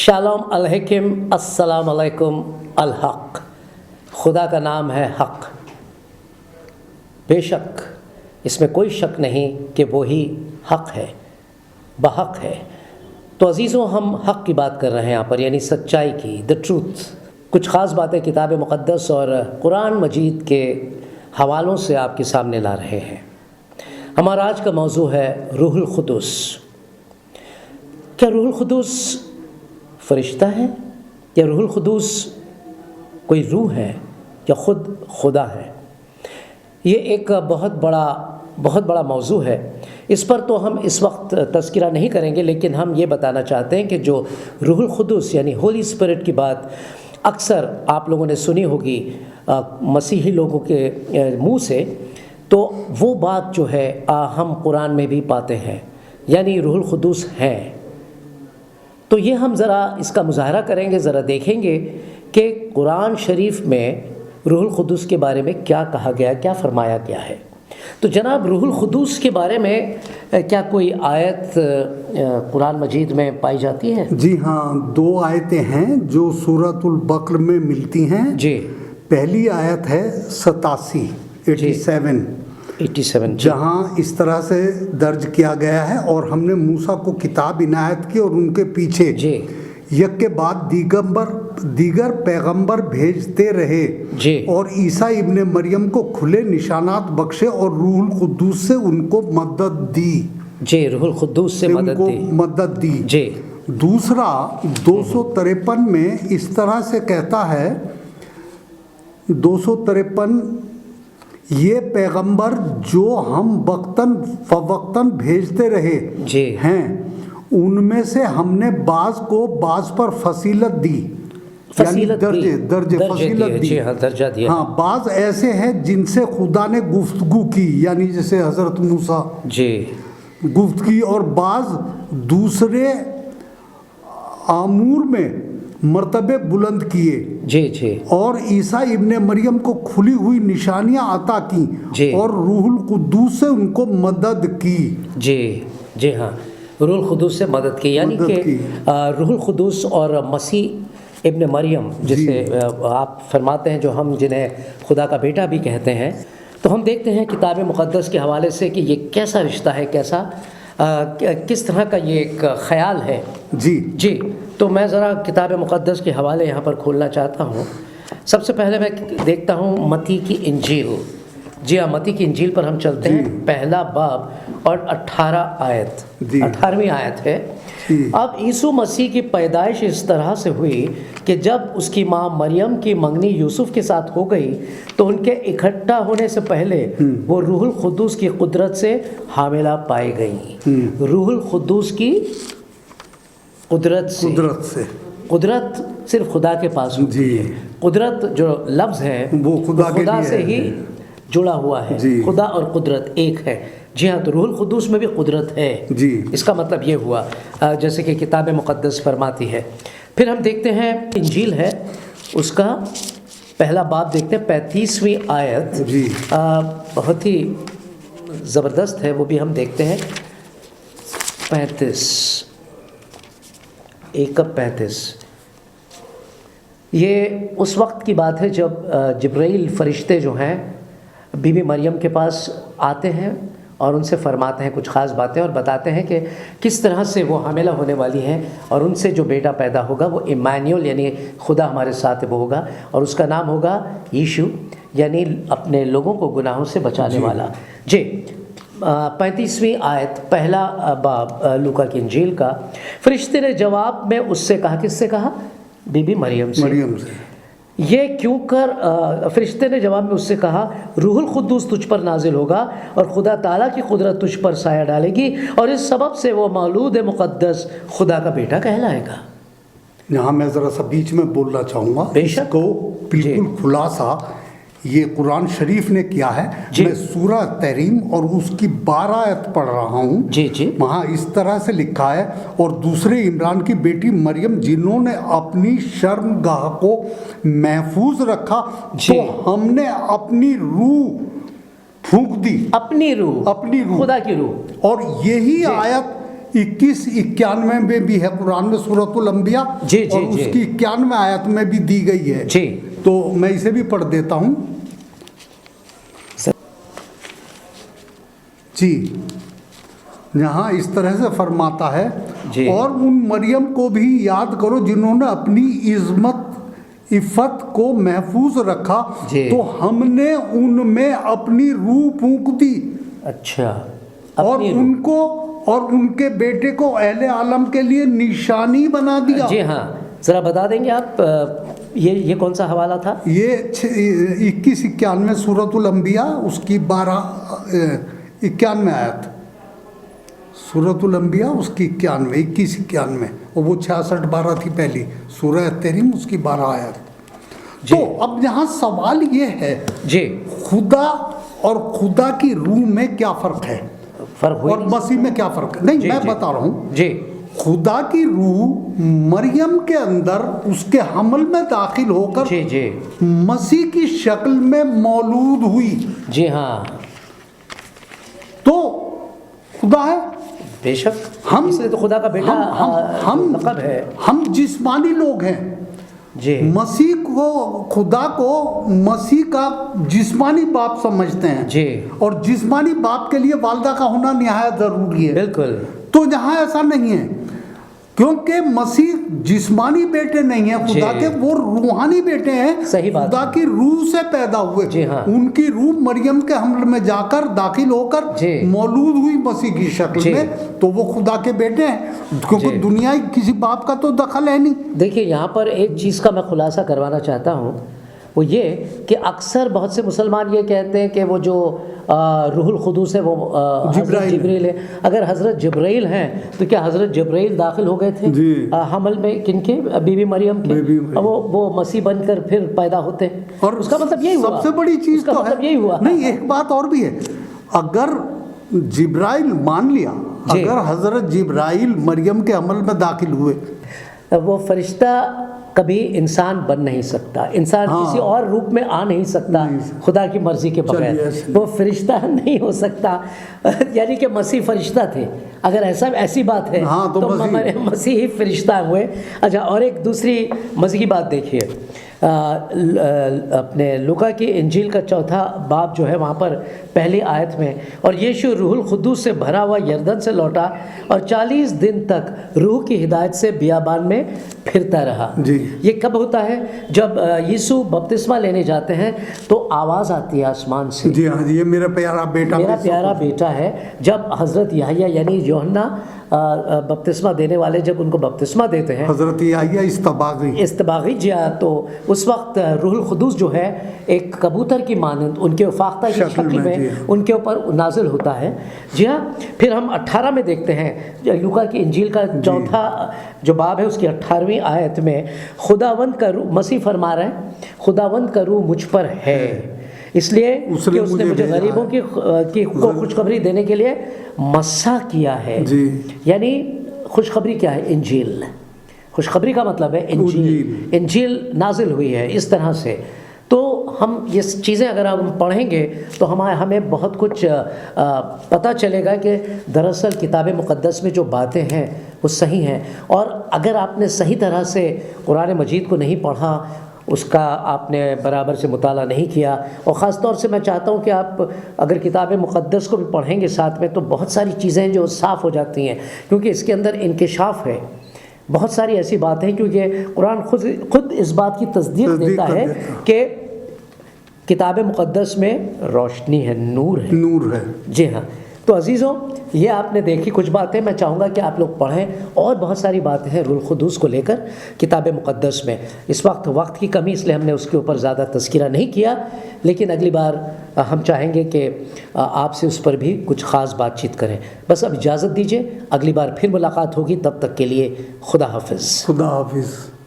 Shalom अलैकुम, अस्सलाम अलैकुम। अल-हक़, खुदा का नाम है हक़। बेशक इसमें कोई शक नहीं कि वही हक़ है, बहक़ है। तो अज़ीज़ों, हम हक़ की बात कर रहे हैं यहाँ पर, यानी सच्चाई की, द ट्रूथ। कुछ ख़ास बातें किताब मुक़द्दस और कुरान मजीद के हवालों से आपके सामने ला रहे हैं। हमारा आज का मौजू है रूहुल क़ुद्दूस। क्या रूहुल क़ुद्दूस फ़रिश्ता है, या रूहुल क़ुद्दूस कोई रूह है, या ख़ुद खुदा है? ये एक बहुत बड़ा मौजू है। इस पर तो हम इस वक्त तज़किरा नहीं करेंगे, लेकिन हम ये बताना चाहते हैं कि जो रूहुल क़ुद्दूस यानी होली स्पिरिट की बात अक्सर आप लोगों ने सुनी होगी मसीही लोगों के मुँह से, तो वो बात जो है हम कुरान में भी पाते हैं, यानी रूहुल क़ुद्दूस हैं। तो ये हम ज़रा इसका मुज़ाहरा करेंगे, ज़रा देखेंगे कि कुरान शरीफ में रूहुल क़ुद्दूस के बारे में क्या कहा गया, क्या फ़रमाया गया है। तो जनाब, रूहुल क़ुद्दूस के बारे में क्या कोई आयत कुरान मजीद में पाई जाती है? जी हाँ, 2 आयतें हैं जो सूरतुल बक़रा में मिलती हैं। जी, पहली आयत है 87 जहाँ इस तरह से दर्ज किया गया है, और हमने मूसा को किताब इनायत की और उनके पीछे यक के बाद दीगर पैगंबर भेजते रहे, और ईसा इब्ने मरियम को खुले निशानात बख्शे और रूहुल क़ुद्दूस से उनको मदद दी। जी, रूहुल क़ुद्दूस से मदद दी। जी। दूसरा 253 में इस तरह से कहता है, 253, ये पैगंबर जो हम वक्तन फवक्तन भेजते रहे हैं, उनमें से हमने बाज़ को बाज़ पर फसीलत दी, दर्जे फसीलत दी। दर्जा दिया। हाँ, बाज़ ऐसे हैं जिनसे खुदा ने गुफ्तगू की, यानी जैसे हज़रत मूसा गुफ्त की, और बाज़ दूसरे आमूर में मर्तबे बुलंद किए। और ईसा इब्ने मरियम को खुली हुई निशानियां अता की, और रूहुल क़ुद्दूस से उनको मदद की। जी हाँ, रूहुल क़ुद्दूस से मदद की, यानी कि रूहुल क़ुद्दूस और मसीह इब्ने मरियम, जिसे आप फरमाते हैं, जो हम जिन्हें खुदा का बेटा भी कहते हैं, तो हम देखते हैं किताब मुक़द्दस के हवाले से कि ये कैसा रिश्ता है, किस तरह का ये एक ख़याल है। जी, तो मैं ज़रा किताब मुक़द्दस के हवाले यहाँ पर खोलना चाहता हूँ। सबसे पहले मैं देखता हूँ मत्ती की इंजील। जी हाँ, मत्ती की इंजील पर हम चलते हैं। पहला बाब और 18वीं आयत है। अब यीशु मसीह की पैदाइश इस तरह से हुई कि जब उसकी माँ मरियम की मंगनी यूसुफ के साथ हो गई, तो उनके इकट्ठा होने से पहले वो रूहुल क़ुद्दूस की कुदरत से हामिला पाई गई। रूहुल क़ुद्दूस की कुदरत से कुदरत सिर्फ खुदा के पास होती है। कुदरत जो लफ्ज़ है वो खुदा से ही जुड़ा हुआ है। खुदा और कुदरत एक है। जी हाँ, तो रूहुल क़ुद्दूस में भी कुदरत है। जी, इसका मतलब ये हुआ जैसे कि किताब मुक़द्दस फरमाती है। फिर हम देखते हैं इंजील है, उसका पहला बाब देखते हैं, 35वीं आयत। जी, बहुत ही ज़बरदस्त है, वो भी हम देखते हैं। 35 ये उस वक्त की बात है जब जिब्राइल फ़रिश्ते जो हैं बीबी मरियम के पास आते हैं और उनसे फरमाते हैं कुछ ख़ास बातें, और बताते हैं कि किस तरह से वो हामिला होने वाली हैं, और उनसे जो बेटा पैदा होगा वो इम्मानुएल यानी खुदा हमारे साथ वो होगा, और उसका नाम होगा यीशु, यानी अपने लोगों को गुनाहों से बचाने वाला। जी, 35वीं आयत, पहला बाब लूका की इंजील का। फरिश्ते ने जवाब में उससे कहा, किससे कहा? बीबी मरियम से। ये क्यों कर फरिश्ते ने जवाब में उससे कहा, रूहुल क़ुद्दूस तुझ पर नाजिल होगा, और खुदा ताला की कुदरत तुझ पर साया डालेगी, और इस सबब से वो मौलूद मुक़द्दस खुदा का बेटा कहलाएगा। यहाँ मैं ज़रा सा बीच में बोलना चाहूँगा। इसको बिल्कुल खुलासा ये कुरान शरीफ ने किया है। मैं सूरह तहरीम और उसकी 12 आयत पढ़ रहा हूँ। वहाँ इस तरह से लिखा है, और दूसरे इमरान की बेटी मरियम जिन्होंने अपनी शर्मगाह को महफूज रखा, तो हमने अपनी रूह फूंक दी। अपनी रूह खुदा की रूह। और यही आयत 21-91 में भी है कुरान में सूरतुल अंबिया, जी, जी, और जी। उसकी 91 आयत में भी दी गई है। जी। तो मैं इसे भी पढ़ देता हूँ जी। यहाँ इस तरह से फरमाता है, जी। और उन मरियम को भी याद करो जिन्होंने अपनी इफ़्फ़त को महफूज रखा, जी। तो हमने उनमें अपनी रूह फूंक दी, अच्छा, और अपनी रूह। उनको और उनके बेटे को अहले आलम के लिए निशानी बना दिया। जी हाँ, ज़रा बता देंगे आप ये कौन सा हवाला था? ये 21-91 सूरतुल अंबिया, उसकी 12-91 आयत, सूरतुल अंबिया उसकी 21-91, और वो 66-12 थी पहली सूरह तहरीम, उसकी 12 आयत। जी। तो अब यहाँ सवाल ये है, जी, खुदा और खुदा की रूह में क्या फ़र्क है, फ़र्क हुई और मसीह में क्या फ़र्क है? नहीं, जी, मैं जी। बता रहा हूँ। जी, खुदा की रूह मरियम के अंदर उसके हमल में दाखिल होकर जी, जी, मसीह की शक्ल में मौलूद हुई, जी हाँ, तो खुदा है। बेशक। हम इसलिए तो खुदा का बेटा लक़ब है। हम जिस्मानी लोग हैं। जी, मसीह को, खुदा को मसीह का जिस्मानी बाप समझते हैं, जी, और जिस्मानी बाप के लिए वालदा का होना निहायत ज़रूरी है। बिल्कुल। तो यहाँ ऐसा नहीं है, क्योंकि मसीह जिस्मानी बेटे नहीं है खुदा जी। के, वो रूहानी बेटे हैं। सही बात खुदा है। की रूह से पैदा हुए। जी हाँ। उनकी रूह मरियम के हमल में जाकर दाखिल होकर जी। मौलूद हुई मसीह की शक्ल जी। में, तो वो खुदा के बेटे हैं, क्योंकि जी। दुनिया किसी बाप का तो दखल है नहीं। देखिए, यहाँ पर एक चीज़ का मैं खुलासा करवाना चाहता हूँ, वो ये कि अक्सर बहुत से मुसलमान ये कहते हैं कि वो जो रूहुल खुदूस है वो हज़रत जिब्रील है। अगर हज़रत जिब्रील हैं तो क्या हज़रत जिब्रील दाखिल हो गए थे जी। हमल में किनके? बीबी मरियम के। बीबी मरियम। वो मसीह बनकर फिर पैदा होते हैं, और उसका मतलब यही हुआ। सबसे बड़ी चीज़ उसका तो मतलब है, यही हुआ। नहीं, एक बात और भी है, अगर जिब्राइल मान लिया, जी। अगर हज़रत जिब्राइल मरियम के अमल में दाखिल हुए, वो फरिश्ता कभी इंसान बन नहीं सकता, इंसान हाँ। किसी और रूप में आ नहीं सकता खुदा की मर्जी के चलिए, बगैर, ऐसे। वो फरिश्ता नहीं हो सकता। यानी कि मसीह फरिश्ता थे, अगर ऐसी बात है हाँ, तो मसीह ही फरिश्ता हुए। अच्छा, और एक दूसरी मज़े की बात देखिए, अपने लूका की इंजील का 4 बाब जो है, वहाँ पर पहली आयत में, और यीशु रूहुल खुदूस से भरा हुआ यरदन से लौटा और 40 दिन तक रूह की हिदायत से बियाबान में फिरता रहा। जी। ये कब होता है? जब यीशु बपतिस्मा लेने जाते हैं तो आवाज़ आती है आसमान से, जी हाँ, ये मेरा प्यारा बेटा, मेरा प्यारा बेटा है। जब हज़रत याहिया यानी यूहन्ना बपतिस्मा देने वाले जब उनको बपतिस्मा देते हैं, हज़रत याहिया इस्तबागी जी हाँ, तो उस वक्त रूहुल खुदूस जो है एक कबूतर की मानंद उनके वफाख्ता की शक्ल में उनके ऊपर नाजिल होता है। जी हाँ। फिर हम 18 में देखते हैं, लूका की इंजील का 4 जो बाब है उसकी 18वीं आयत में, खुदावंद का रूह, मसीह फरमा रहे हैं, खुदावंद का रूह मुझ पर है, इसलिए कि उसने मुझे गरीबों की खुशखबरी देने के लिए मस्सा किया है। जी। यानी खुशखबरी क्या है? इंजील। खुशखबरी का मतलब है इंजील। इंजील नाजिल हुई है इस तरह से। तो हम ये चीज़ें अगर हम पढ़ेंगे तो हमें बहुत कुछ पता चलेगा कि दरअसल किताब मुक़द्दस में जो बातें हैं वो सही हैं। और अगर आपने सही तरह से कुरान मजीद को नहीं पढ़ा, उसका आपने बराबर से मुताला नहीं किया, और ख़ास तौर से मैं चाहता हूँ कि आप अगर किताब मुक़द्दस को भी पढ़ेंगे साथ में, तो बहुत सारी चीज़ें हैं जो साफ़ हो जाती हैं, क्योंकि इसके अंदर इंकिशाफ है। बहुत सारी ऐसी बातें हैं, क्योंकि कुरान खुद इस बात की तस्दीक देता है कि किताब मुक़द्दस में रोशनी है, नूर है। जी हाँ। तो अजीज़ों, ये आपने देखी कुछ बातें, मैं चाहूँगा कि आप लोग पढ़ें, और बहुत सारी बातें हैं रूहुल खुदूस को लेकर किताब मुक़द्दस में। इस वक्त की कमी, इसलिए हमने उसके ऊपर ज़्यादा तज़किरा नहीं किया, लेकिन अगली बार हम चाहेंगे कि आपसे उस पर भी कुछ ख़ास बातचीत करें। बस अब इजाज़त दीजिए, अगली बार फिर मुलाकात होगी, तब तक के लिए खुदा हाफिज़। खुदा हाफिज़।